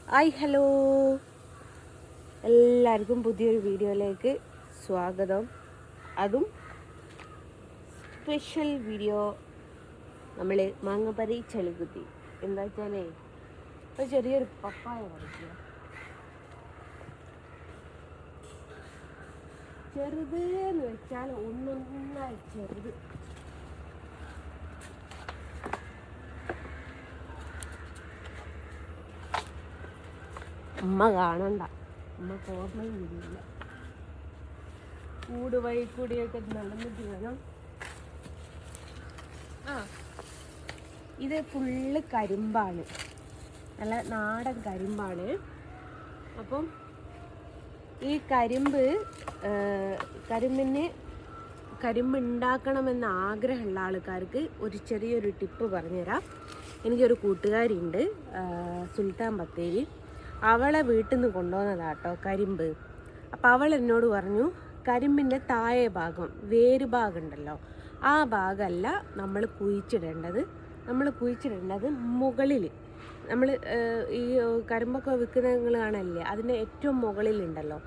Hi hello, എല്ലാവർക്കും പുതിയൊരു വീഡിയോയിലേക്ക് സ്വാഗതം. അതും സ്പെഷ്യൽ വീഡിയോ. നമ്മൾ മാങ്ങപ്പരി ചെളികുത്തി എന്താ വെച്ചാലേ ഒരു ചെറിയൊരു പപ്പായ പറിക്കുക. ചെറുത് എന്ന് വെച്ചാൽ ഒന്നൊന്നായി ചെറുത്. അമ്മ കാണണ്ട, അമ്മ ഓർമ്മയില്ല. കൂട് വഴി കൂടിയൊക്കെ നടന്നിട്ട് വേണം. ഇത് ഫുള്ള് കരിമ്പാണ്, നല്ല നാടൻ കരിമ്പാണ്. അപ്പം ഈ കരിമ്പ് ഉണ്ടാക്കണമെന്ന് ആഗ്രഹമുള്ള ആൾക്കാർക്ക് ഒരു ചെറിയൊരു ടിപ്പ് പറഞ്ഞുതരാം. എനിക്കൊരു കൂട്ടുകാരിയുണ്ട്, സുൽത്താൻ ബത്തേരി. അവളെ വീട്ടിൽ നിന്ന് കൊണ്ടുവന്നതാട്ടോ കരിമ്പ്. അപ്പം അവൾ എന്നോട് പറഞ്ഞു, കരിമ്പിൻ്റെ താഴെ ഭാഗം, വേര് ഭാഗം ഉണ്ടല്ലോ, ആ ഭാഗമല്ല നമ്മൾ കുഴിച്ചിടേണ്ടത് മുകളിൽ. നമ്മൾ ഈ കരിമ്പൊക്കെ വിൽക്കുന്നത് കാണല്ലേ, അതിൻ്റെ ഏറ്റവും മുകളിലുണ്ടല്ലോ,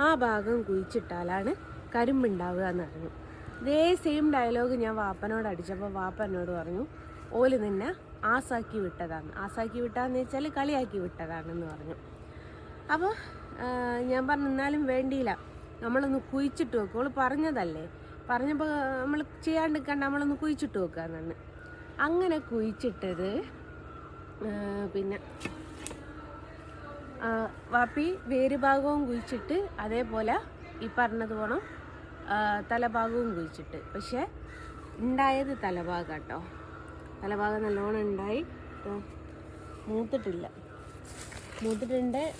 ആ ഭാഗം കുഴിച്ചിട്ടാലാണ് കരിമ്പുണ്ടാവുക എന്ന് പറഞ്ഞു. ഇതേ സെയിം ഡയലോഗ് ഞാൻ വാപ്പനോട് അടിച്ചപ്പോൾ വാപ്പ എന്നോട് പറഞ്ഞു, ഓല് നിന്നെ ആസാക്കി വിട്ടാന്ന് വെച്ചാൽ കളിയാക്കി വിട്ടതാണെന്ന് പറഞ്ഞു. അപ്പോൾ ഞാൻ പറഞ്ഞു, എന്നാലും വേണ്ടിയില്ല, നമ്മളൊന്ന് കുഴിച്ചിട്ട് വെക്കും. ഓള് പറഞ്ഞപ്പോൾ നമ്മൾ ചെയ്യാണ്ടിരിക്കണ്ട, നമ്മളൊന്ന് കുഴിച്ചിട്ട് വെക്കാന്നാണ്. അങ്ങനെ കുഴിച്ചിട്ടത്. പിന്നെ വാപ്പി വേര് ഭാഗവും കുഴിച്ചിട്ട്, അതേപോലെ ഈ പറഞ്ഞതുപോലെ തലഭാഗവും കുഴിച്ചിട്ട്. പക്ഷെ ഉണ്ടായത് തലഭാഗം കേട്ടോ. തലഭാഗം നല്ലോണം ഉണ്ടായി, മൂത്തിട്ടുണ്ട്.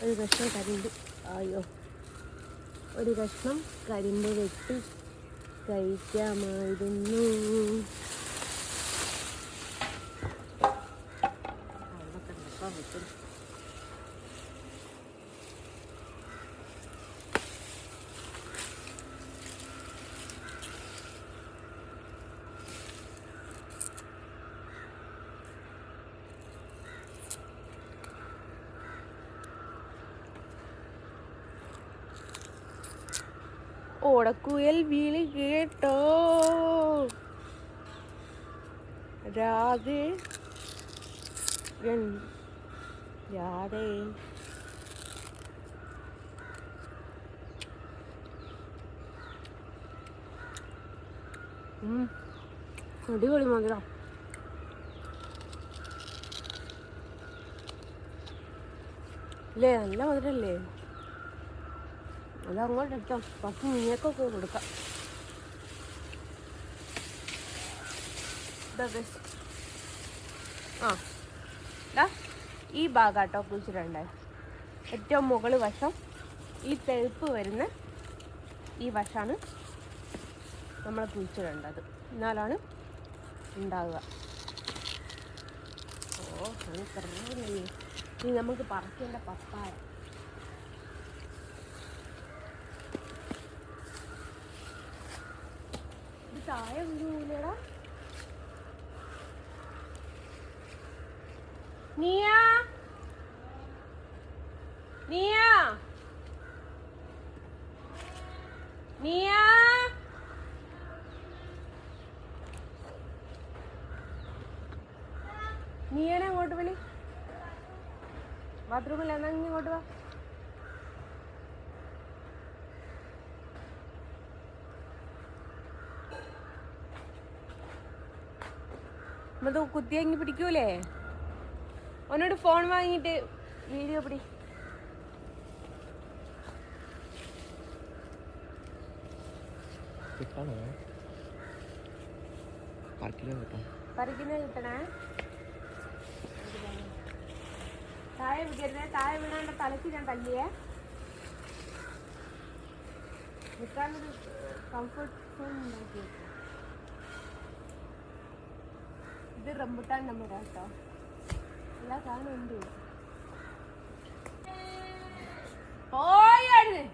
ഒരു കഷ്ണം കരിമ്പ്, ഒരു കഷ്ണം കരിമ്പ് വെട്ടി കഴിക്കാമായിരുന്നു. ഓടക്കുയൽ വിളി കേട്ടോ, രാധേ രാധേ. അടിപൊളി മധുരം. അല്ലേ, നല്ല മധുരല്ലേ. അത് അങ്ങോട്ട് എടുത്തോ, കുറച്ച് മീനൊക്കെ കൊടുക്കാം. ഈ ഭാഗാട്ടോ കുഴിച്ചിടണ്ടേ, ഏറ്റവും മുകളിൽ വശം, ഈ തെഴുപ്പ് വരുന്ന ഈ വശമാണ് നമ്മൾ കുഴിച്ചിടേണ്ടത്, എന്നാലാണ് ഉണ്ടാവുക. ഇനി നമുക്ക് പറിക്കേണ്ട പപ്പായ. ഇത് താഴെ വീഴൂലടാ. നീയ നീയനെ അങ്ങോട്ട് വിളി. ബാത്റൂമിൽ എന്നാ ഇങ്ങോട്ട് വാ. നമ്മത് കുത്തിയങ്ങി പിടിക്കൂലേ. ഒന്നോട് ഫോൺ വാങ്ങിയിട്ട് വീഡിയോ പിടി. പറിക്കുന്ന കിട്ടണേ. താഴെ വിടരുന്നേ, താഴെ വീണാണ്ട് തലക്ക് ഞാൻ തല്ലിയേ. നിൽക്കാനൊരു കംഫർട്ട് സോൺ ഉണ്ടാക്കി വെക്കും. ഇത് റംബുട്ടാൻ നമ്മുടെ കേട്ടോ, എല്ലാ സാധനം ഉണ്ട്. പോയായിരുന്നു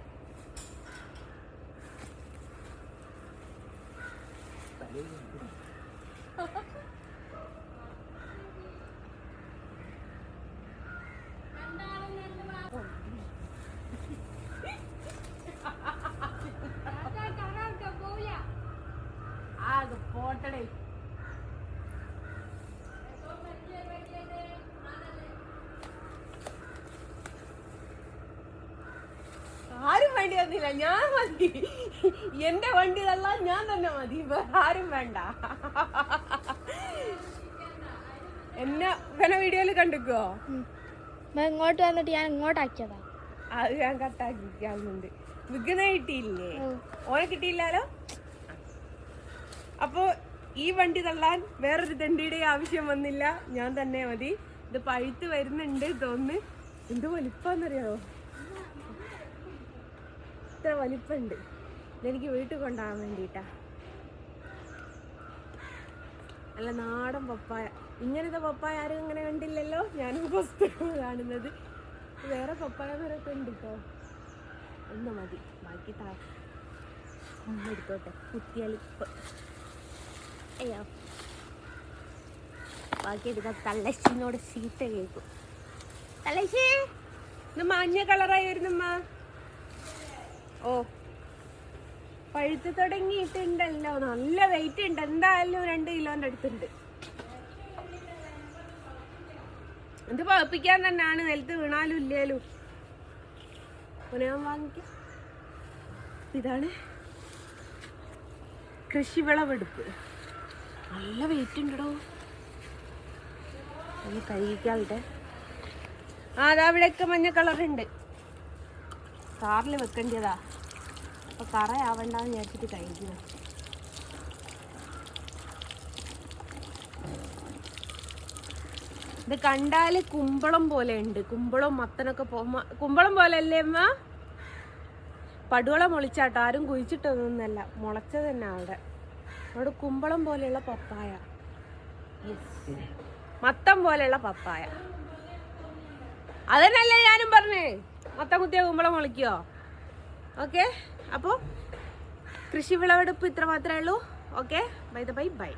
വേണ്ടി വന്നില്ല, ഞാൻ മതി. എന്റെ വണ്ടി തള്ളാൻ ഞാൻ തന്നെ മതി, ആരും വേണ്ട. എന്നെ ഇവനെ വീഡിയോയില് കണ്ടിക്കോ? ഇങ്ങോട്ട് വന്നിട്ട് ഞാൻ ഇങ്ങോട്ടാക്കിയതാ. അത് ഞാൻ കട്ടാക്കിക്കാറുണ്ട്. വിഘ്ന കിട്ടിയില്ലേ? ഓനെ കിട്ടിയില്ലാലോ. അപ്പൊ ഈ വണ്ടി തള്ളാൻ വേറൊരു തെണ്ടിയുടെ ആവശ്യം വന്നില്ല, ഞാൻ തന്നെ മതി. ഇത് പഴുത്ത് വരുന്നുണ്ട് തോന്നുന്നു. എന്ത് വലിപ്പാന്നറിയാമോ? ഇത്ര വലിപ്പുണ്ട്. ഇതെനിക്ക് വീട്ടിൽ കൊണ്ടുപോകാൻ വേണ്ടിയിട്ടാ. അല്ല, നാടൻ പപ്പായ. ഇങ്ങനത്തെ പപ്പായ ആരും ഇങ്ങനെ കണ്ടില്ലല്ലോ, ഞാനും ഫസ്റ്റ് കാണുന്നത്. വേറെ പപ്പായ മരമൊക്കെ ഉണ്ട് കേട്ടോ. ഒന്ന് മതി, ബാക്കി എടുത്തോട്ടെ. കുത്തിയലിപ്പ്. അയ്യോ, ബാക്കി എടുക്കാൻ തള്ളശ്ശിനോട് ചീത്ത കേൾക്കും. തള്ളശ്ശി, ഇത് മഞ്ഞ കളറായി വരുന്നമ്മ. ഓ, പഴുത്ത് തുടങ്ങിയിട്ടുണ്ടല്ലോ. നല്ല വെയിറ്റ് ഉണ്ട്, എന്തായാലും 2 കിലോന്റെ അടുത്തുണ്ട്. ഇത് പഴുപ്പിക്കാൻ തന്നെയാണ്, നിലത്ത് വീണാലും ഇല്ലേലും. ഞാൻ വാങ്ങിക്കാം. ഇതാണ് കൃഷി വിളവെടുപ്പ്. നല്ല വെയിറ്റ് ഉണ്ടോ. ഒന്ന് കഴുകിക്കാളുടെ. അതാ അവിടെയൊക്കെ മഞ്ഞ കളറുണ്ട്. കാറിൽ വെക്കേണ്ടതാ. അപ്പൊ കറയാവണ്ടെന്ന് വിചാരിച്ചിട്ട് കഴിക്കുക. ഇത് കണ്ടാല് കുമ്പളം പോലെ ഉണ്ട്. കുമ്പളം മത്തനൊക്കെ കുമ്പളം പോലെ അല്ലേ അമ്മ? പടുവള മുളിച്ചാട്ടോ, ആരും കുഴിച്ചിട്ടൊന്നല്ല, മുളച്ചത് തന്നെ അവിടെ കുമ്പളം പോലെയുള്ള പപ്പായ. മത്തം പോലെയുള്ള പപ്പായ അതന്നല്ലേ ഞാനും പറഞ്ഞേ. മത്തം കുത്തിയ കുമ്പളം മുളിക്കോ? ഓക്കെ, അപ്പോൾ കൃഷി വിളവെടുപ്പ് ഇത്ര മാത്രമേ ഉള്ളൂ. Okay, by.